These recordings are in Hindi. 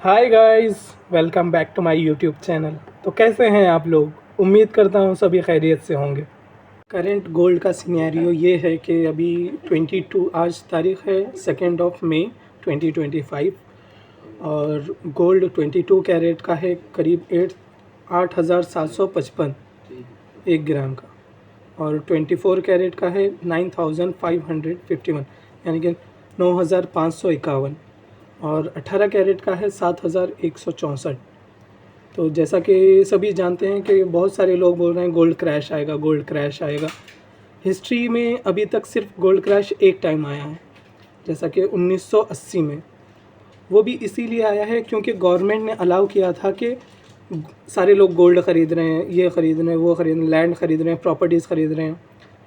Hi guys, welcome back to my YouTube channel. तो कैसे हैं आप लोग? उम्मीद करता हूँ सभी खैरियत से होंगे। करंट गोल्ड का सिनेरियो ये है कि अभी 22 आज तारीख़ है 2 मई 2025 और गोल्ड 22 कैरेट का है करीब 8,755 1 ग्राम का, और 24 कैरेट का है 9,551 यानी कि 9,551, और 18 कैरेट का है 7,164। तो जैसा कि सभी जानते हैं कि बहुत सारे लोग बोल रहे हैं गोल्ड क्रैश आएगा, गोल्ड क्रैश आएगा। हिस्ट्री में अभी तक सिर्फ गोल्ड क्रैश एक टाइम आया है, जैसा कि 1980 में। वो भी इसीलिए आया है क्योंकि गवर्नमेंट ने अलाउ किया था कि सारे लोग गोल्ड ख़रीद रहे हैं, ये ख़रीद रहे हैं, वो ख़रीद रहे हैं, लैंड ख़रीद रहे हैं, प्रॉपर्टीज़ ख़रीद रहे हैं।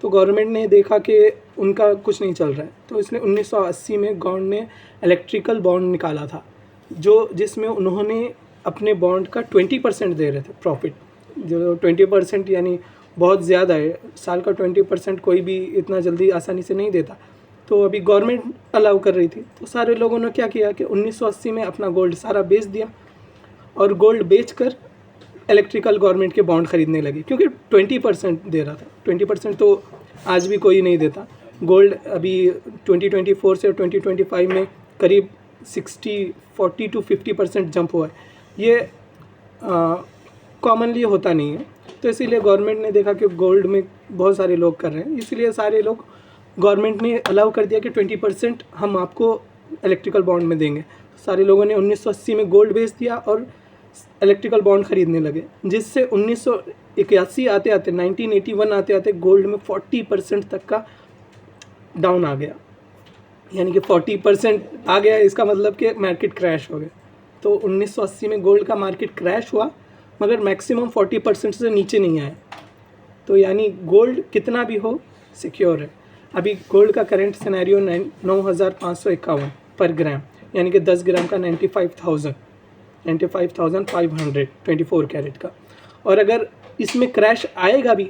तो गवर्नमेंट ने देखा कि उनका कुछ नहीं चल रहा है, तो इसलिए 1980 में गवर्नमेंट ने इलेक्ट्रिकल बॉन्ड निकाला था, जिसमें उन्होंने अपने बॉन्ड का 20% दे रहे थे प्रॉफिट। जो 20% यानी बहुत ज़्यादा है, साल का 20% कोई भी इतना जल्दी आसानी से नहीं देता। तो अभी गवर्नमेंट अलाउ कर रही थी, तो सारे लोगों ने क्या किया कि 1980 में अपना गोल्ड सारा बेच दिया और गोल्ड बेचकर इलेक्ट्रिकल गवर्नमेंट के बॉन्ड ख़रीदने लगे, क्योंकि 20% दे रहा था। 20% तो आज भी कोई नहीं देता। गोल्ड अभी 2024 से 2025 में करीब 40 to 50% जंप हुआ है। ये कॉमनली होता नहीं है, तो इसीलिए गवर्नमेंट ने देखा कि गोल्ड में बहुत सारे लोग कर रहे हैं, इसलिए सारे लोग गवर्नमेंट ने अलाउ कर दिया कि 20% हम आपको इलेक्ट्रिकल बॉन्ड में देंगे। सारे लोगों ने 1980 में गोल्ड बेच दिया और इलेक्ट्रिकल बॉन्ड ख़रीदने लगे, जिससे 1981 आते आते 1981 आते आते गोल्ड में 40% तक का डाउन आ गया। यानी कि 40% आ गया, इसका मतलब कि मार्केट क्रैश हो गया। तो 1980 में गोल्ड का मार्केट क्रैश हुआ, मगर मैक्सिमम 40% से नीचे नहीं आया। तो यानी गोल्ड कितना भी हो सिक्योर है। अभी गोल्ड का करंट सिनेरियो 9,551 पर ग्राम, यानी कि 10 ग्राम का 95,500 24 कैरेट का। और अगर इसमें क्रैश आएगा भी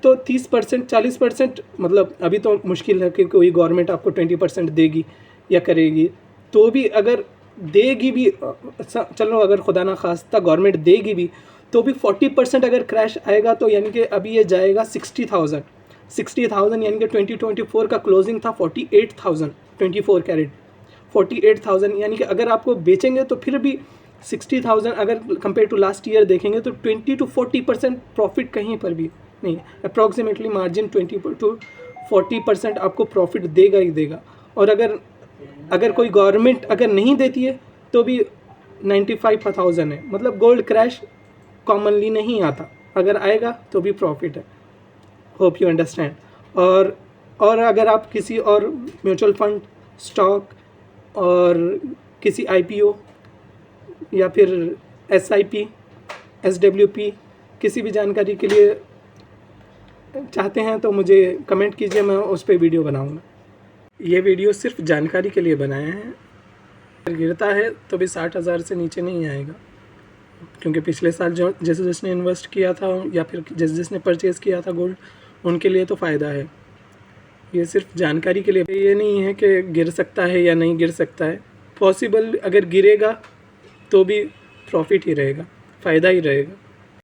तो 30% 40%, मतलब अभी तो मुश्किल है कि कोई गवर्नमेंट आपको 20% देगी या करेगी। तो भी अगर देगी भी, चलो अगर खुदा ना खास्ता गवर्नमेंट देगी भी, तो भी 40% अगर क्रैश आएगा तो यानी कि अभी ये जाएगा 60,000 यानी कि 2024 का क्लोजिंग था 48,000 24 कैरेट 48,000, यानी कि अगर आपको बेचेंगे तो फिर भी 60,000 अगर कंपेयर टू लास्ट ईयर देखेंगे तो 20 to 40% प्रॉफिट कहीं पर भी नहीं। अप्रॉक्सीमेटली मार्जिन 20 to 40% आपको प्रॉफिट देगा ही देगा। और अगर कोई गवर्नमेंट अगर नहीं देती है तो भी 95,000 है। मतलब गोल्ड क्रैश कॉमनली नहीं आता, अगर आएगा तो भी प्रॉफिट है। Hope you understand. और अगर आप किसी और म्यूचुअल फंड, स्टॉक और किसी IPO या फिर SIP, SWP किसी भी जानकारी के लिए चाहते हैं तो मुझे कमेंट कीजिए, मैं उस पर वीडियो बनाऊंगा। ये वीडियो सिर्फ जानकारी के लिए बनाया है। अगर गिरता है तो भी 60,000 से नीचे नहीं आएगा, क्योंकि पिछले साल जो जिसने इन्वेस्ट किया था या फिर जिसने परचेज़ किया था गोल्ड, उनके लिए तो फ़ायदा है। ये सिर्फ जानकारी के लिए, ये नहीं है कि गिर सकता है या नहीं गिर सकता है। पॉसिबल अगर गिरेगा तो भी प्रॉफिट ही रहेगा, फ़ायदा ही रहेगा।